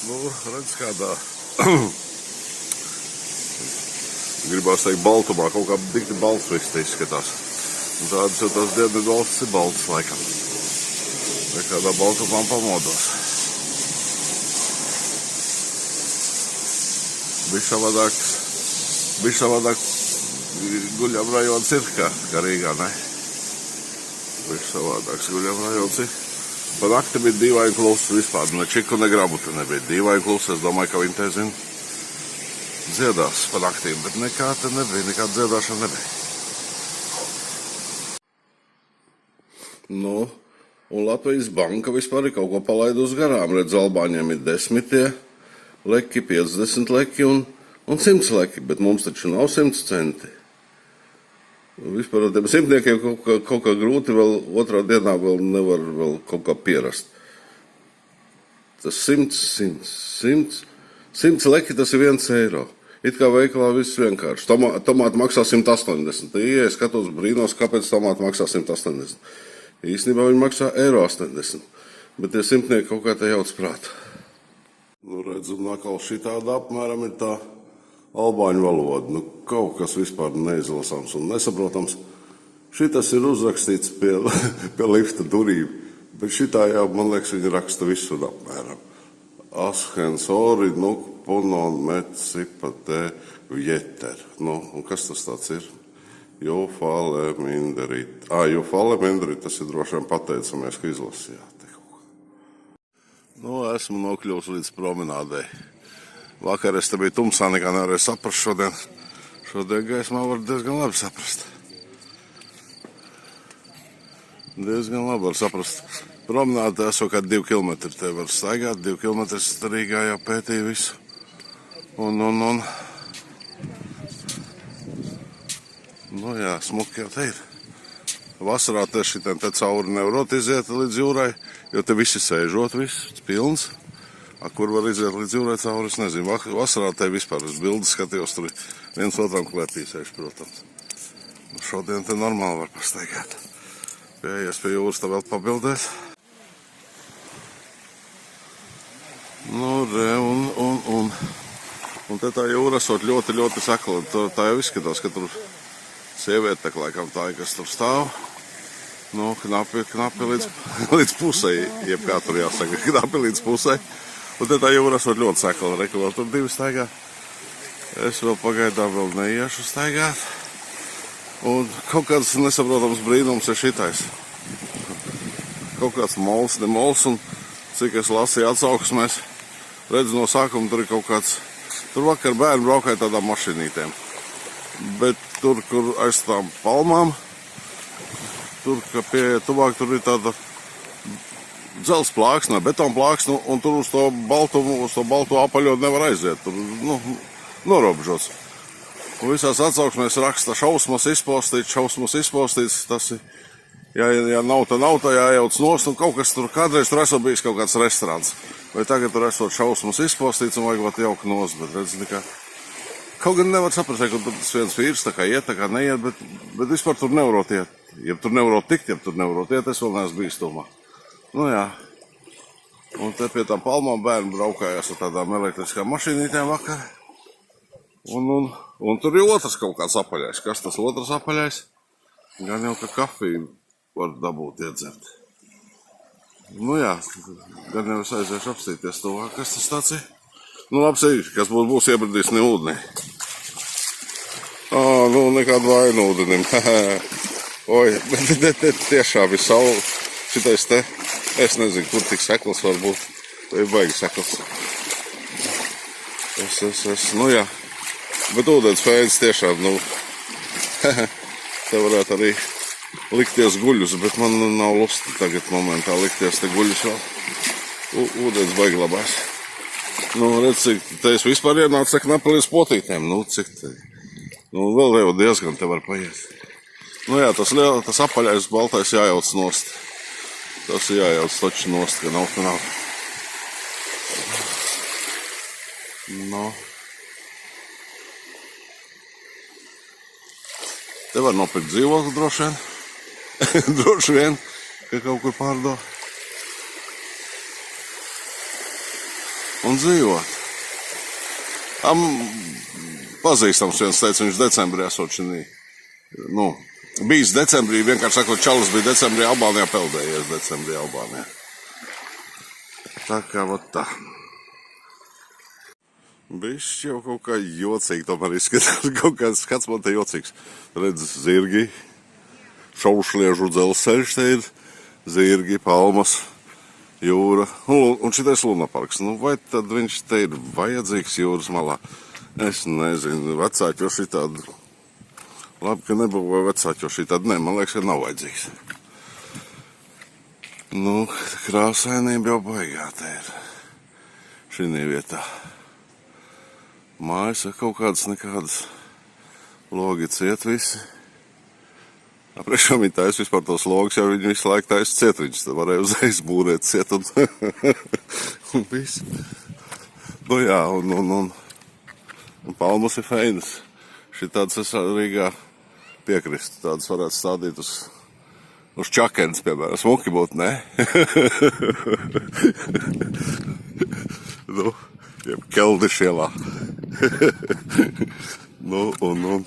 Nu, redz kādā, gribās teikt baltumā, kaut kā dikti balts viss te izskatās. Un tādas jau tās dienvidu valstis ir baltas laikam. Vai kādā baltumā pamodos. Bišķi savādāk guļam rajons ir, kā Rīgā, ne? Bišķi savādāks guļam rajons ir. Pa nakti bija dīvaini klusa vispār, ne čiku, ne grabuta nebija. Dīvaini klusa, es domāju, ka viņi te zina dziedās pa naktīm, bet nekā te nebija, nekāda dziedāšana nebija. Nu, un Latvijas banka vispār ir kaut ko palaidus garām. Redz, Albāņiem ir 10 leki, 50 leki un 100 leki, bet mums taču nav 100 centi. Vispār ar tiem simtniekiem kaut kā grūti vēl otrā dienā vēl nevar vēl kaut kā pierast. Tas 100 leki, tas ir 1 eiro. It kā veikalā viss vienkārši. Tomāti maksā 180. Ja es skatos brīnos, kāpēc tomāti maksā 180. Īstenībā viņi maksā 1,80 €. Bet tie simtnieki kaut kā te jauc prātā. Nu, redzam, nakal šitāda apmēram ir tā albāņu valoda. Nu, kaut kas vispār neizlasāms un nesaprotams. Šitas ir uzrakstīts pie lifta durīm, bet šitā jau, man liekas, viņi raksta visur apmēram. Ashens ori, nuk, punon, met, sipa, te, vjeter. Nu, un kas tas tāds ir? Jofale minderit. Jofale minderit, tas ir droši vien pateicamies, ka izlasījāt. Nu, esmu nokļūs līdz promenādei. Vakar es te biju tumsā, nekā nevarēju saprast šodien. Šodien gaismā var diezgan labi saprast. Diezgan labi var saprast. Promenāde esot kā 2 kilometri. Te var staigāt, 2 kilometri Rīgā jau pētīja visu. Un. Nu jā, smuki jau te ir. Vasarā te šitien te cauri nevarot iziet līdz jūrai, jo te visi sēžot, viss pilns. Kur var iziet līdz jūrai cauri, es nezinu. Vasarā te vispār uz bildes skatījos, tur viens otram klēpī sēž, protams. Šodien te normāli var pastaigāt. Pieies pie jūras, tā vēl pabildēt. Nu, re, un te tā jūra esot ļoti, ļoti sakla. Tā jau izskatās, ka tur sieviete, tā laikam tā, kas tur stāv. Nu, knapi līdz pusei, jeb kā tur jāsaka, knapi līdz pusei. Un te tā jūra esot ļoti sakla, reku vēl tur 2 staigā. Es vēl pagaidām vēl neiešu staigāt. Un kaut kāds nesaprotams brīnums ir šitais. Kaut kāds mols, ne mols, un cik es lasīju atsauksmēs, redzu no sākuma tur ir kaut kāds, tur vakar bērni braukāja tādām mašinītēm. Bet tur, kur aiz tām palmām, tur, ka pie tuvāk tur ir tāda dzels plāksne, betona plāksne, un tur uz to balto apaļot nevar aiziet. Tur, norobežots. Un visās atsauksmēs raksta šausmas izpostīts, tas ir, ja nav, tad nav, tā jājauc nost, un kaut kas tur, kādreiz tur esot bijis kaut kāds restorāns. Vai tagad tur esot šausmas izpostīts, un vajag vat jauka nost, bet redz, nekā. Kaut gan nevar saprast, ka tur tas viens vīrs tā kā iet, tā kā neiet, bet vispār tur nevarot iet. Ja tur nevarot tikt, ja tur nevarot iet, es vēl neesmu bijis tomā. Nu jā. Un te pie tām palmām bērni braukājās ar tādām elektriskām mašīnītēm vakar. Un tur ir otrs kaut kāds apaļais. Kas tas otrs apaļais? Gan jau, ka kafiju var dabūt iedzert. Nu jā, gan jau es aiziešu apstīties tuvāk, kas tas tāds ir. Nu, apsīšu, kas būs iebradījis ne ūdenī. Nu, nekādu vainu ūdenim. Oj, bet tiešām ir saula. Šitais te, es nezinu, kur tik sekls var būt. Vai baigi sekls. Nu jā. Bet ūdens fēdis tiešām, te varētu arī likties guļus, bet man nav lusti tagad momentā likties te guļus vēl. Ūdens baigi labās. Nu, redz, cik te es vispār ienācu, cik knapi līdz potītēm. Nu, cik te. Nu, vēl jau diezgan te var paiet. Nu jā, tas apaļais baltais jājauc nost. Tas ir jājauc taču nost, ka nav, ka nav. No. Te var nopirkt dzīvokli droši vien. Droši vien, ka kaut kur pārdod. un dzīvot. Pazīstams viens teica, viņš decembrī esot šinī. Nu, bijis decembrī, vienkārši sakot, čalis bija decembrī Albānijā, peldējies decembrī Albānijā. Tā kā vat tā. Bišķi jau kaut kā jocīgi tomēr izskatās, kaut kāds skats man te jocīgs. Redz, zirgi, šaušliežu dzelzceļš te ir, zirgi, palmas, jūra. Un šitais lunaparks. Nu, vai tad viņš te ir vajadzīgs jūras malā? Es nezinu, vecāki jau šitādi. Labi, ka nebūtu vecāki jau šitādi. Nē, man liekas, ka nav vajadzīgs. Nu, krāsainība jau baigā te ir. Šinī vietā. Mājas ir kaut kādas nekādas logi ciet visi. Priekšām viņi taisa vispār tos logus, jo viņi visu laiku taisa ciet. Viņus varēja uzreiz būrēt ciet un viss. Nu jā, un palmas ir feinas. Šitādas es Rīgā piekristu. Tādas varētu stādīt uz čakenes, piemēram. Smuki būtu, ne? Nu, jeb Keldišielā. Nu, un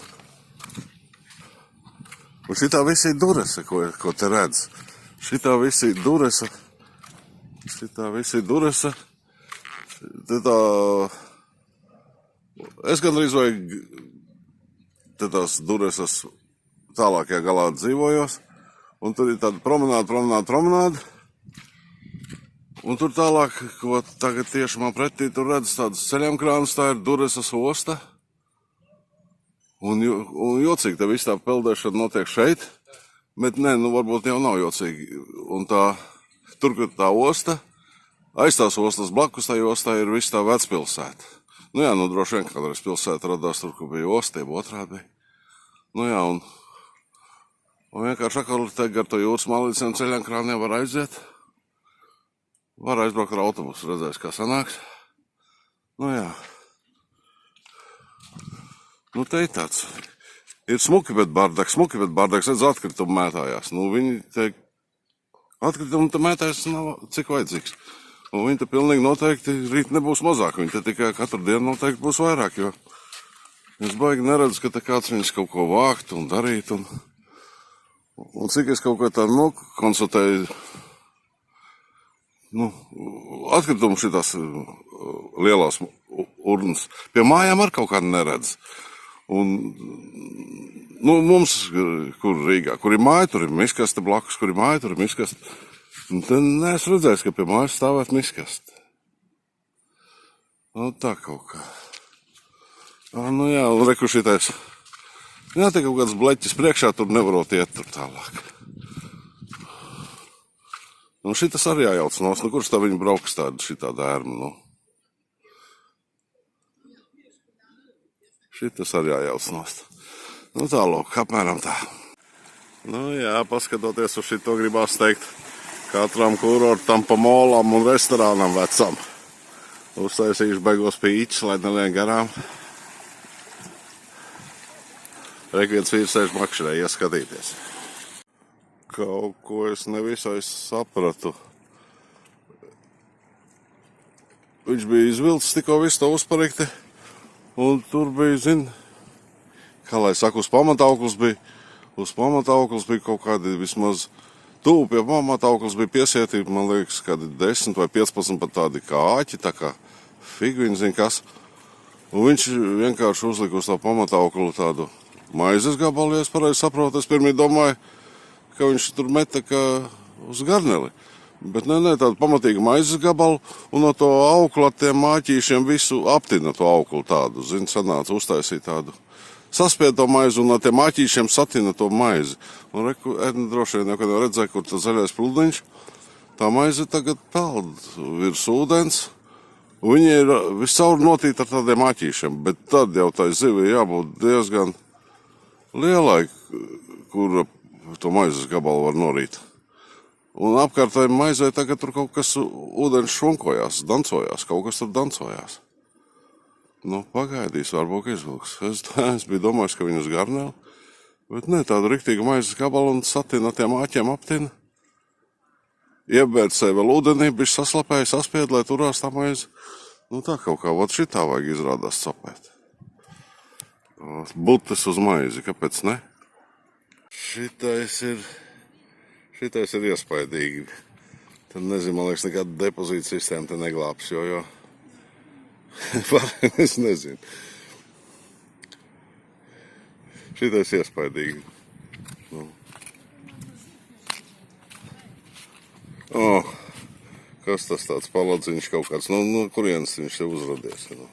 šitā visi ir duresa, ko te redz. Šitā visi ir duresa. Te tā... Es gandrīz vai te tās duresas tālākajā galā dzīvojos. Un tur ir tāda promenāda. Un tur tālāk, ko tagad tieši man pretī, tur redz tādas ceļamkrānas, tā ir Duresas osta. Un jocīgi, te viss tā peldēšana notiek šeit, bet nē, nu varbūt jau nav jocīgi. Un tur, kur tā osta, aiz tās ostas blakus tā ostā ir viss tā vecpilsēta. Nu jā, nu droši vien kādreiz pilsēta radās tur, kur bija osta, jeb otrādi bija. Nu jā, un vienkārši atkal te gar to jūras malīciem ceļamkrāniem var aiziet. Var aizbraukt ar autobusu, redzēs, kā sanāks. Nu jā. Nu te ir tāds. Ir smuki, bet bardaks, redz, atkritumu mētājās. Nu viņi te atkritumu te mētājās nav cik vajadzīgs. Un viņi te pilnīgi noteikti rīt nebūs mazāk. Viņi te tikai katru dienu noteikti būs vairāk, jo es baigi neredzu, ka te kāds viņus kaut ko vākt un darīt. Un cik es kaut ko tā konstatēju, atkritumu šitās lielās urnas. Pie mājām ar kaut kādu neredz. Un, mums, kur Rīgā, kur ir māja, tur ir miskaste blakus, kur ir māja, tur ir miskaste. Un te neesmu redzējis, ka pie mājas stāvēt miskaste. Nu, tā kaut kā. Nu jā, un reku šitais. Jā, te kaut kāds bleķis priekšā, tur nevarot iet tur tālāk. Nu, šitas arī jājauc nost. Nu, kurš tā viņi brauks šitā dērma, nu? Šitas arī jājauc nost. Nu, tālāk, apmēram tā. Nu, jā, paskatoties uz šito gribās teikt katram kurortam pa molam un restorānam vecam. Uztaisījuši beigos pīčs, lai nelien garām. Reik viens vīrs sēž makšķerē, ieskatīties. Kaut ko es nevisai sapratu. Viņš bija izvilcis tikko visu to uzparikti, un tur bija, kā lai saka, uz pamatauklis bija kaut kādi vismaz tuvu pie pamatauklis bija piesietība, man liekas, kādi 10 vai 15 pat tādi kā āķi, tā kā figviņi, zin kas. Un viņš vienkārši uzlika uz tā pamatauklu tādu maizes gabalu, ja es pareizi saprotu, es pirmie domāju, ka viņš tur meta kā uz garneli. Bet nē, tādu pamatīgu maizes gabalu un no to auklu ar tiem māķīšiem visu aptina to auklu tādu. Sanāca uztaisīt tādu. Saspied to maizi un no tiem māķīšiem satina to maizi. Un droši vien jau, kad redzēja, kur tas zaļais pludniņš, tā maize tagad peld virs ūdens. Viņi ir viscaur notīti ar tādiem māķīšiem, bet tad jau tai zivi jābūt diezgan lielai, kur to maizes gabalu var norīt. Un apkārtai maizē tagad tur kaut kas ūdens šunkojās, dancojās, kaut kas tur dancojās. Nu, pagaidīs, varbūt izvilks. Es biju domājis, ka viņus garnēl, bet ne, tādu riktīgu maizes gabalu un satina tiem āķiem aptina. Iebērt sev vēl ūdenī, bišķi saslapēja, saspied, lai turās tā maize. Nu tā kaut kā, vot šitā vajag izrādās cepēt. Butes uz maizi, kāpēc ne? Šitais ir iespaidīgi. Tad nezinu, man liekas, nekāda depozīta sistēma te neglābs, jo es nezinu. Šitais iespaidīgi. Nu. Kas tas tāds paladziņš kaut kāds, no kurienes viņš te uzradies. Nu.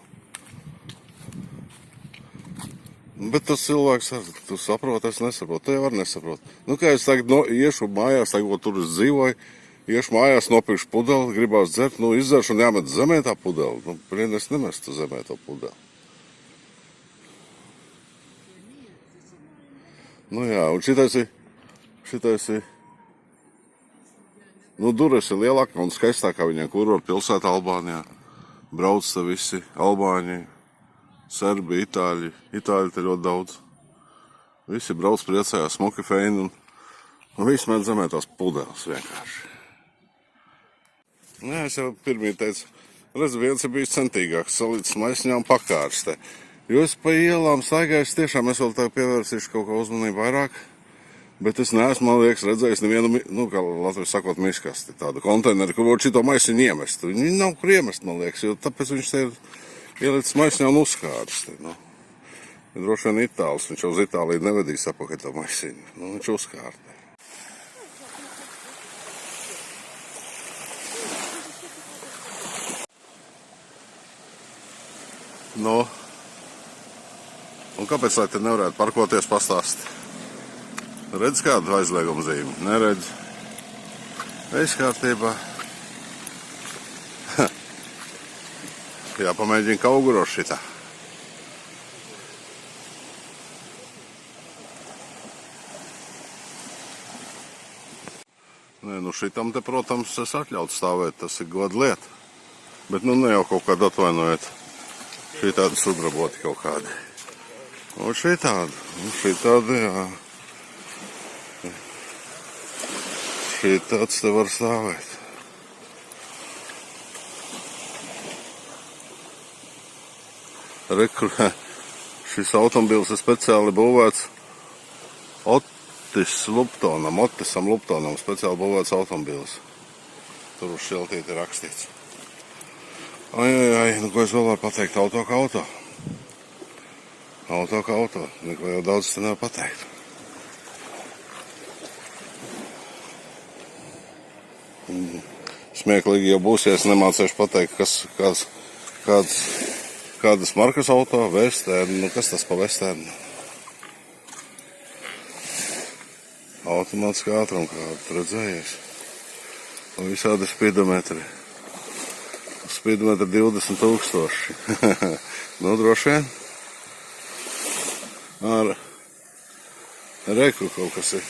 Bet tas cilvēks, tu saproti, es nesaprotu, tu jau var nesaprot. Nu, kā es tagad iešu mājās, tagad tur es dzīvoju, iešu mājās, nopirkšu pudeli, gribās dzert, izdzeršu un jāmet zemē tā pudeli. Es nemestu zemē to pudeli. Jā, un šitais ir, Dures ir lielākā un skaistākā viņai, kur var pilsētā Albānijā. Brauc te visi, Albāņi, Serbi, Itāļi te ļoti daudz. Visi brauc priecājās, smuki feini un visi met zemē tās pudeles vienkārši. Jā, es jau pirmie teicu, viens ir bijis centīgāks, salīdz maisiņām pakārs te. Jo es pa ielām staigāju, tiešām es vēl tā pievērsīšu kaut kā uzmanību vairāk. Bet es neesmu, man liekas, redzējis nevienu, kā Latvijas sakot, miskasti, tādu konteineru, kur var šito maisiņu iemest. Viņi nav kur iemest, man liekas, jo tāpēc viņš te ir ielicis maisiņā un uzskāris. Droši vien Itālis, viņš jau uz Itāliju nevedīs apakaļ to maisiņu. Viņš uzkārta. Un kāpēc lai te nevarētu parkoties pastāstīt? Redz kādu aizliegumu zīmi? Neredz. Viss kārtībā. Jāpamēģina kauguros šitā. Šitam te, protams, es atļautu stāvēt, tas ir goda lieta. Bet ne jau kaut kādu atvainojiet. Šitādi sudraboti kaut kādi. Un šitādi, jā. Šitāds te var stāvēt. Šis automobils ir speciāli būvēts Otisam Luptonam speciāli būvēts automobils. Tur uz šiltīti ir rakstīts. Ko es vēl varu pateikt? Auto kā auto. Auto kā auto. Neko jau daudz te nevar pateikt. Smieklīgi jau būs, ja es nemācēšu pateikt, kādas markas auto, Vesternu, kas tas pa Vesternu? Automātiskā ātruma kāda, redzējies. Un visādi spidometri. Spidometri 20,000. Droši vien. Ar reku kaut kas ir.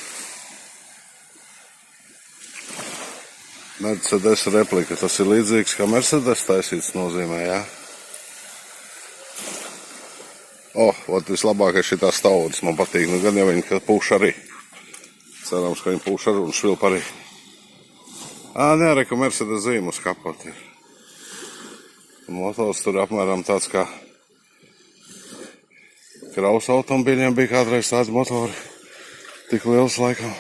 Mercedes replika, tas ir līdzīgs, kā Mercedes taisīts nozīmē, jā? Vislabākais šitā staudas man patīk, gan jau viņi, ka pūš arī. Cerams, ka viņi pūš arī un švilp arī. Ka Mercedes zīme uz kapota ir. Motors tur apmēram tāds kā kraus automobīļiem bija kādreiz tādi motori. Tik liels laikam.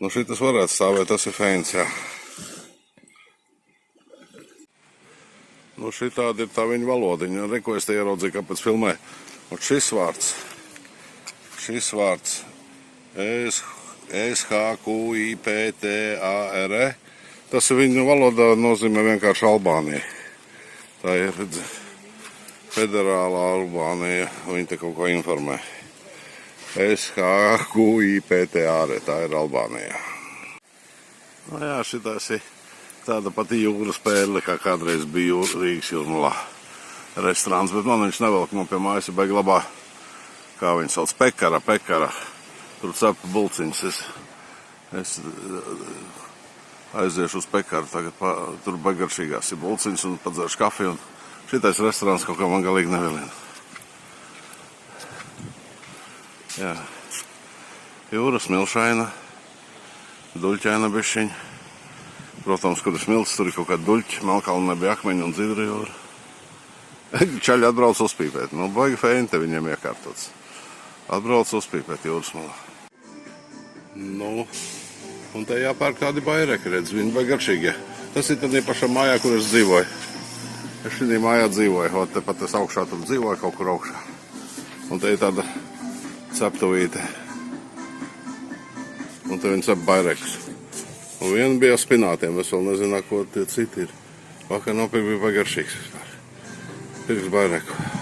Šitas varētu stāvēt, tas ir feins, jā. Šitādi ir tā viņa valodiņa. Ko es te ieraudzīju, kāpēc filmē. Un šis vārds S-H-Q-I-P-T-A-R-E, tas ir viņa valodā nozīmē vienkārši Albānija. Tā ir federālā Albānija, viņa te kaut ko informē. S-H-Q-I-P-T-A-R-E, tā ir Albānija. Jā, šitās ir tāda pati jūras pērle, kā kādreiz bija Rīgas Jūrmalā restorāns, bet man viņš nevelk, man pie mājas ir baigi labā, kā viņi sauc, pekara. Tur cepa bulciņas. Es aiziešu uz pekaru, tagad tur bagaršīgās ir bulciņas un padzeršu kafiju, un šitais restorāns kaut kā man galīgi nevielina. Jā. Jūra smilšaina, duļķaina bišķiņa. Protams, kur ir smilts, tur ir kaut kāda duļķa, Melkalna nebija akmeņi un dzidri jūra. Čaļi atbrauc uzpīpēt, nu baigi feinte viņiem iekārtots. Atbrauc uzpīpēt jūras malā. Nu, un te jāpērk tādi baireki, redz, viņi baigi garšīgie. Tas ir tad pašā mājā, kur es dzīvoju. Es šī mājā dzīvoju, o te pat es augšā tur dzīvoju, kaut kur augšā. Un te ir tāda ceptuvīte. Un te viņi cep bairekus. Un viena bija spinātiem, es vēl nezinu, ko tie citi ir. Vakar nopirkt bija baigi garšīgs vispār. Pirks baireku.